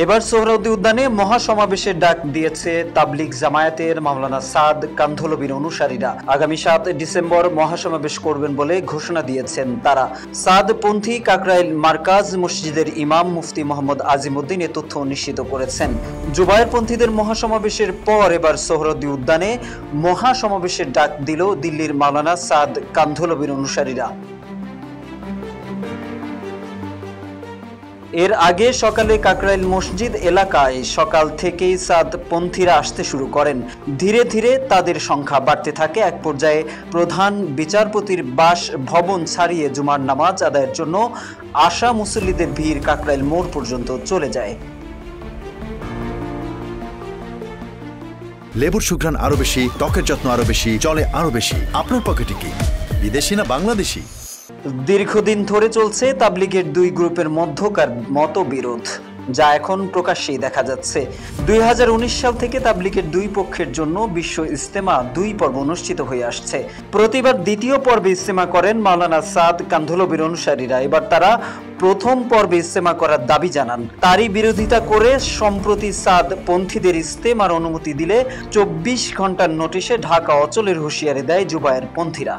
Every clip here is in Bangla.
এবার সোহরাওয়ার্দী উদ্যানে মহাসমাবেশের ডাক দিয়েছে তাবলিগ জামায়াতের মাওলানা সাদ কান্ধলবির অনুসারীরা। আগামী 7 ডিসেম্বর মহাসমাবেশ করবেন বলে ঘোষণা দিয়েছেন তারা। সাদপন্থী কাকরাইল মার্কাজ মসজিদের ইমাম মুফতি মোহাম্মদ আজিমউদ্দিন এ তথ্য নিশ্চিত করেছেন। জুবায়েরপন্থীদের মহাসমাবেশের পর এবার সোহরাওয়ার্দী উদ্যানে মহাসমাবেশের ডাক দিল দিল্লির মাওলানা সাদ কান্ধলবির অনুসারীরা। এর আগে সকালে কাকরাইল মসজিদ এলাকায় সকাল থেকেই সাদপন্থীরা আসতে শুরু করেন। ধীরে ধীরে তাদের সংখ্যা বাড়তে থাকে। এক পর্যায়ে প্রধান বিচারপতির বাসভবন ছাড়িয়ে জুমার নামাজ আদায়ের জন্য আসা মুসল্লিদের ভিড় কাকরাইল মোড় পর্যন্ত চলে যায়। লেবুর সুঘ্রাণ আরো বেশি, ত্বকের যত্ন আরো বেশি, চলে আরো বেশি। আপনার পকেটে কি বিদেশি না বাংলাদেশি? দীর্ঘদিন ধরে চলছে তাবলিগের দুই গ্রুপের মধ্যকার মতবিরোধ, যা এখন প্রকাশ্যেই দেখা যাচ্ছে। 2019 সাল থেকে তাবলিগের দুই পক্ষের জন্য বিশ্ব ইজতেমা 2 পর্ব অনুষ্ঠিত হয়ে আসছে। প্রতিবার দ্বিতীয় পর্বে ইজতেমা করেন মাওলানা সাদ কান্ধলবির অনুসারীরা। এবার তারা প্রথম পর্বে ইজতেমা করার দাবি জানান। তারই বিরোধিতা করে সম্প্রতি সাদপন্থীদের ইজতেমার অনুমতি দিলে 24 ঘন্টার নোটিশে ঢাকা অচলের হুঁশিয়ারি দেয় জুবায়েরপন্থীরা।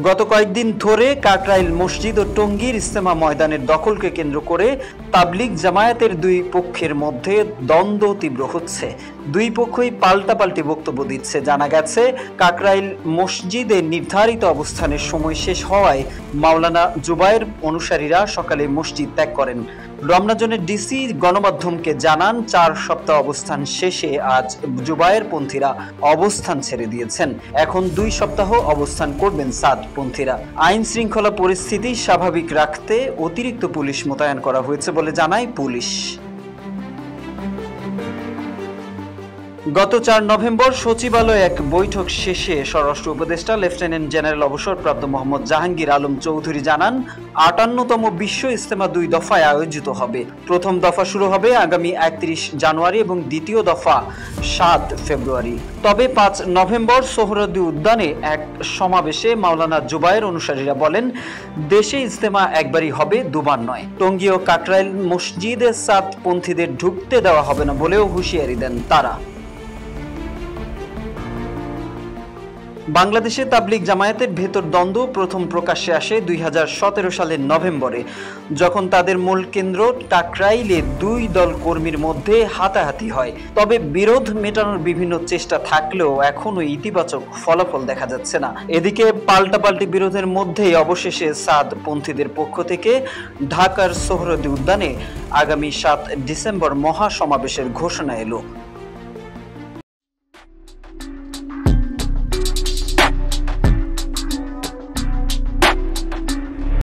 গত কয়েকদিন ধরে কাকরাইল মসজিদ ও টঙ্গীর ইজতেমা ময়দানের দখলকে কেন্দ্র করে তাবলিগ জামায়াতের দুই পক্ষের মধ্যে দ্বন্দ্ব তীব্র হচ্ছে। দুই পক্ষই পাল্টাপাল্টি বক্তব্য দিচ্ছে। জানা গেছে, কাকরাইল মসজিদে নির্ধারিত অবস্থানের সময় শেষ হওয়ায় মাওলানা জুবায়ের অনুসারীরা সকালে মসজিদ ত্যাগ করেন। রমনাজনের ডিসি গণমাধ্যমকে জানান, 4 সপ্তাহ অবস্থান শেষে আজ জুবায়েরপন্থীরা অবস্থান ছেড়ে দিয়েছেন। এখন 2 সপ্তাহ অবস্থান করবেন সাদপন্থীরা। আইন শৃঙ্খলা পরিস্থিতি স্বাভাবিক রাখতে অতিরিক্ত পুলিশ মোতায়েন করা হয়েছে বলে জানায় পুলিশ। গত 4 নভেম্বর সচিবালয়ে এক বৈঠক শেষে স্বরাষ্ট্র উপদেষ্টা লেফটেন্যান্ট জেনারেল অবসরপ্রাপ্ত মোহাম্মদ জাহাঙ্গীর আলম চৌধুরী জানান, 58তম বিশ্ব ইজতেমা 2 দফায় আয়োজিত হবে। প্রথম দফা শুরু হবে আগামী 31 জানুয়ারি এবং দ্বিতীয় দফা 7 ফেব্রুয়ারি। তবে 5 নভেম্বর সোহরাওয়ার্দী উদ্যানে এক সমাবেশে মাওলানা জুবায়ের অনুসারীরা বলেন, দেশে ইজতেমা একবারই হবে, 2 বার নয়। টঙ্গী ও কাকরাইল মসজিদে সাদপন্থীদের ঢুকতে দেওয়া হবে না বলেও হুঁশিয়ারি দেন তারা। বাংলাদেশে তাবলিগ জামায়াতের ভেতর দ্বন্দ্ব প্রথম প্রকাশ্যে আসে 2017 সালের নভেম্বরে, যখন তাদের মূল কেন্দ্র কাকরাইলে 2 দল কর্মীর মধ্যে হাতাহাতি হয়। তবে বিরোধ মেটানোর বিভিন্ন চেষ্টা থাকলেও এখনো ইতিবাচক ফলাফল দেখা যাচ্ছে না। এদিকে পাল্টাপাল্টি বিরোধের মধ্যেই অবশেষে সাদপন্থীদের পক্ষ থেকে ঢাকার সোহরাওয়ার্দী উদ্যানে আগামী 7 ডিসেম্বর মহাসমাবেশের ঘোষণা এলো।